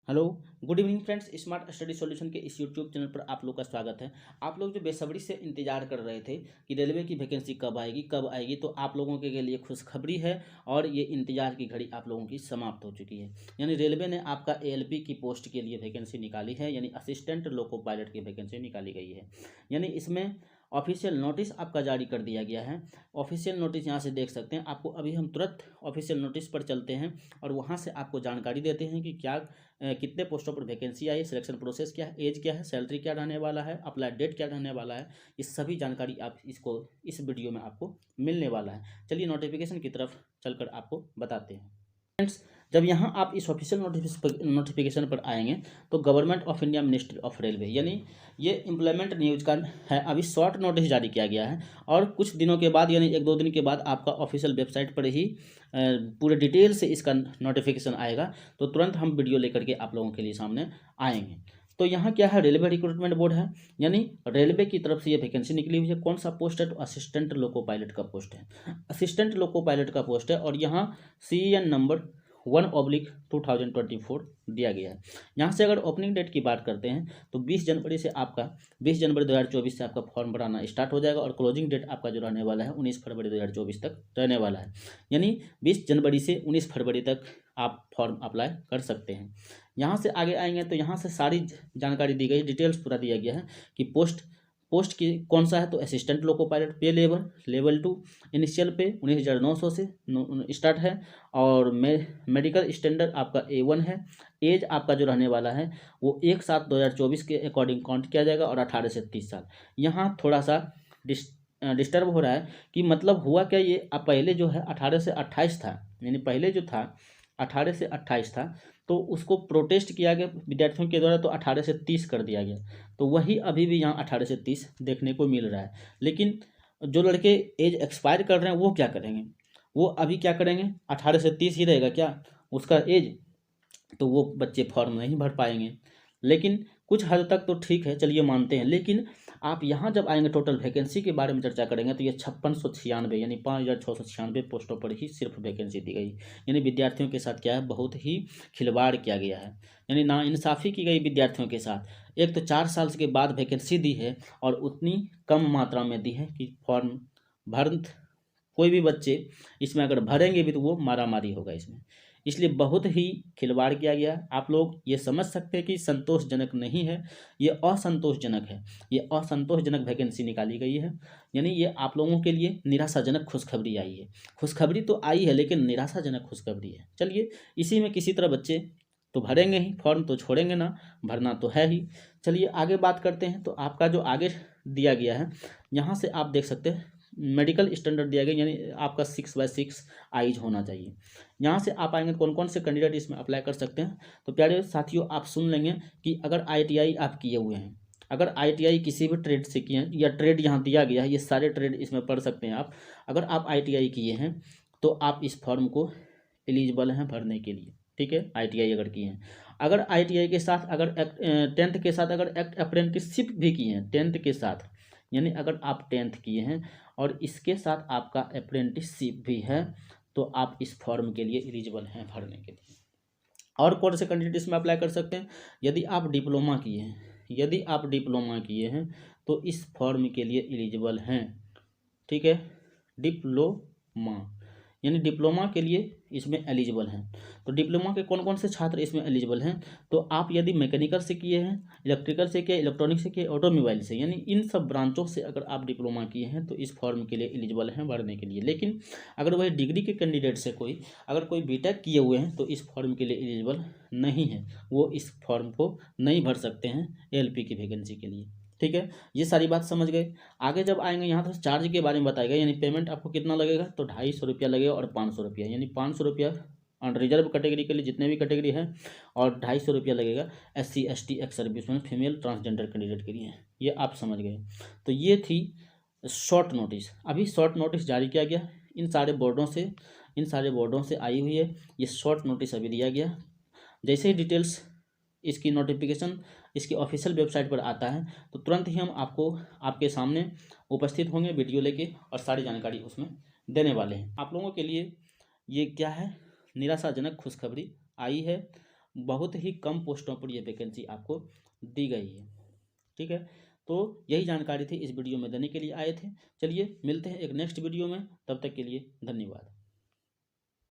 Hello, good evening friends. Smart study solution के इस YouTube channel पर आप लोग का स्वागत है। आप लोग जो बेसब्री से इंतजार कर रहे थे कि रेलवे की वैकेंसी कब आएगी, तो आप लोगों के लिए खुशखबरी है और ये इंतजार की घड़ी आप लोगों की समाप्त हो चुकी है। यानी रेलवे ने आपका एएलपी की पोस्ट के लिए वैकेंसी निकाली है, यानी असिस्टेंट लोको पायलट की वैकेंसी निकाली गई है। यानी इसमें ऑफिशियल नोटिस आपका जारी कर दिया गया है। ऑफिशियल नोटिस यहाँ से देख सकते हैं। आपको अभी हम तुरंत ऑफिशियल नोटिस पर चलते हैं और वहाँ से आपको जानकारी देते हैं कि क्या कितने पोस्टों पर वैकेंसी आई, सिलेक्शन प्रोसेस क्या है, एज क्या है, सैलरी क्या रहने वाला है, अप्लाई डेट क्या रहने वाला है। ये सभी जानकारी आप इस वीडियो में आपको मिलने वाला है। चलिए नोटिफिकेशन की तरफ चलकर आपको बताते हैं। फ्रेंड्स, जब यहाँ आप इस ऑफिशियल नोटिफिकेशन पर आएंगे तो government of India ministry of railway यानी ये एम्प्लॉयमेंट न्यूज का है। अभी शॉर्ट नोटिस जारी किया गया है और कुछ दिनों के बाद यानी एक दो दिन के बाद आपका ऑफिशियल वेबसाइट पर ही पूरे डिटेल से इसका नोटिफिकेशन आएगा। तो तुरंत हम वीडियो लेकर के आप लोगों के लिए सामने आएंगे। तो यहाँ क्या है, रेलवे रिक्रूटमेंट बोर्ड है, यानी रेलवे की तरफ से ये वैकेंसी निकली हुई है। कौन सा पोस्ट है, तो असिस्टेंट लोको पायलट का पोस्ट है। असिस्टेंट लोको पायलट का पोस्ट है और यहाँ CN नंबर 1/2024 दिया गया है। यहाँ से अगर ओपनिंग डेट की बात करते हैं तो 20 जनवरी 2024 से आपका फॉर्म भराना स्टार्ट हो जाएगा और क्लोजिंग डेट आपका जो रहने वाला है 19 फरवरी 2024 तक रहने वाला है। यानी 20 जनवरी से 19 फरवरी तक आप फॉर्म अप्लाई कर सकते हैं। यहाँ से आगे आएंगे तो यहाँ से सारी जानकारी दी गई, डिटेल्स पूरा दिया गया है कि पोस्ट की कौन सा है, तो असिस्टेंट लोको पायलट। पे लेवल 2, इनिशियल पे 19,900 से स्टार्ट है और मेडिकल स्टैंडर्ड आपका A1 है। एज आपका जो रहने वाला है वो 1/7/2024 के अकॉर्डिंग काउंट किया जाएगा और 18 से 30 साल। यहाँ थोड़ा सा डिस्टर्ब हो रहा है कि मतलब हुआ क्या, ये पहले जो है 18 से 28 था, यानी पहले जो था 18 से 28 था, तो उसको प्रोटेस्ट किया गया विद्यार्थियों के द्वारा, तो 18 से 30 कर दिया गया। तो वही अभी भी यहाँ 18 से 30 देखने को मिल रहा है। लेकिन जो लड़के एज एक्सपायर कर रहे हैं वो क्या करेंगे, वो अभी क्या करेंगे, 18 से 30 ही रहेगा क्या उसका एज, तो वो बच्चे फॉर्म नहीं भर पाएंगे। लेकिन कुछ हद तक तो ठीक है, चलिए मानते हैं। लेकिन आप यहाँ जब आएंगे टोटल वैकेंसी के बारे में चर्चा करेंगे तो ये 5696 यानी 5696 पोस्टों पर ही सिर्फ वैकेंसी दी गई। यानी विद्यार्थियों के साथ क्या है, बहुत ही खिलवाड़ किया गया है, यानी नाइंसाफ़ी की गई विद्यार्थियों के साथ। एक तो 4 साल के बाद वैकेंसी दी है और उतनी कम मात्रा में दी है कि फॉर्म भर कोई भी बच्चे इसमें अगर भरेंगे भी तो वो मारा मारी होगा इसमें। इसलिए बहुत ही खिलवाड़ किया गया। आप लोग ये समझ सकते हैं कि संतोषजनक नहीं है, ये असंतोषजनक है। ये असंतोषजनक वैकेंसी निकाली गई है, यानी ये आप लोगों के लिए निराशाजनक खुशखबरी आई है। खुशखबरी तो आई है लेकिन निराशाजनक खुशखबरी है। चलिए इसी में किसी तरह बच्चे तो भरेंगे ही, फॉर्म तो छोड़ेंगे ना, भरना तो है ही। चलिए आगे बात करते हैं। तो आपका जो आगे दिया गया है, यहाँ से आप देख सकते हैं मेडिकल स्टैंडर्ड दिया गया, यानी आपका 6/6 आइज होना चाहिए। यहाँ से आप आएंगे कौन कौन से कैंडिडेट इसमें अप्लाई कर सकते हैं। तो प्यारे साथियों, आप सुन लेंगे कि अगर ITI आप किए हुए हैं, अगर ITI किसी भी ट्रेड से किए हैं, या ट्रेड यहाँ दिया गया है, ये सारे ट्रेड इसमें पढ़ सकते हैं आप। अगर आप ITI किए हैं तो आप इस फॉर्म को एलिजिबल हैं भरने के लिए, ठीक है। ITI अगर किए हैं, अगर ITI के साथ अगर 10th के साथ अगर अप्रेंटिसशिप भी किए हैं 10th के साथ, यानी अगर आप 10th किए हैं और इसके साथ आपका अप्रेंटिसशिप भी है, तो आप इस फॉर्म के लिए एलिजिबल हैं भरने के लिए। और कौन से कैंडिडेट इसमें अप्लाई कर सकते हैं, यदि आप डिप्लोमा किए हैं, यदि आप डिप्लोमा किए हैं तो इस फॉर्म के लिए एलिजिबल हैं, ठीक है। डिप्लोमा यानी डिप्लोमा के लिए इसमें एलिजिबल हैं। तो डिप्लोमा के कौन कौन से छात्र इसमें एलिजिबल हैं, तो आप यदि मैकेनिकल से किए हैं, इलेक्ट्रिकल से किए, इलेक्ट्रॉनिक से किए, ऑटोमोबाइल से, यानी इन सब ब्रांचों से अगर आप डिप्लोमा किए हैं तो इस फॉर्म के लिए एलिजिबल हैं भरने के लिए। लेकिन अगर वही डिग्री के कैंडिडेट से अगर कोई बीटेक किए हुए हैं तो इस फॉर्म के लिए एलिजिबल नहीं है, वो इस फॉर्म को नहीं भर सकते हैं ALP की वैकेंसी के लिए, ठीक है। ये सारी बात समझ गए। आगे जब आएंगे यहाँ तो चार्ज के बारे में बताएगा, यानी पेमेंट आपको कितना लगेगा, तो 250 रुपया लगेगा और 500 रुपया, यानी 500 रुपया रिजर्व कैटेगरी के लिए जितने भी कैटेगरी है और 250 रुपया लगेगा SC ST ex serviceman female transgender candidate के लिए। ये आप समझ गए। तो ये थी शॉर्ट नोटिस। अभी शॉर्ट नोटिस जारी किया गया इन सारे बोर्डों से आई हुई है। ये शॉर्ट नोटिस अभी दिया गया। जैसे ही डिटेल्स इसकी नोटिफिकेशन इसकी ऑफिशियल वेबसाइट पर आता है तो तुरंत ही हम आपके सामने उपस्थित होंगे वीडियो लेके और सारी जानकारी उसमें देने वाले हैं। आप लोगों के लिए ये क्या है, निराशाजनक खुशखबरी आई है बहुत ही कम पोस्टों पर ये वैकेंसी आपको दी गई है। ठीक है, तो यही जानकारी थी इस वीडियो में देने के लिए आए थे। चलिए मिलते हैं एक नेक्स्ट वीडियो में, तब तक के लिए धन्यवाद।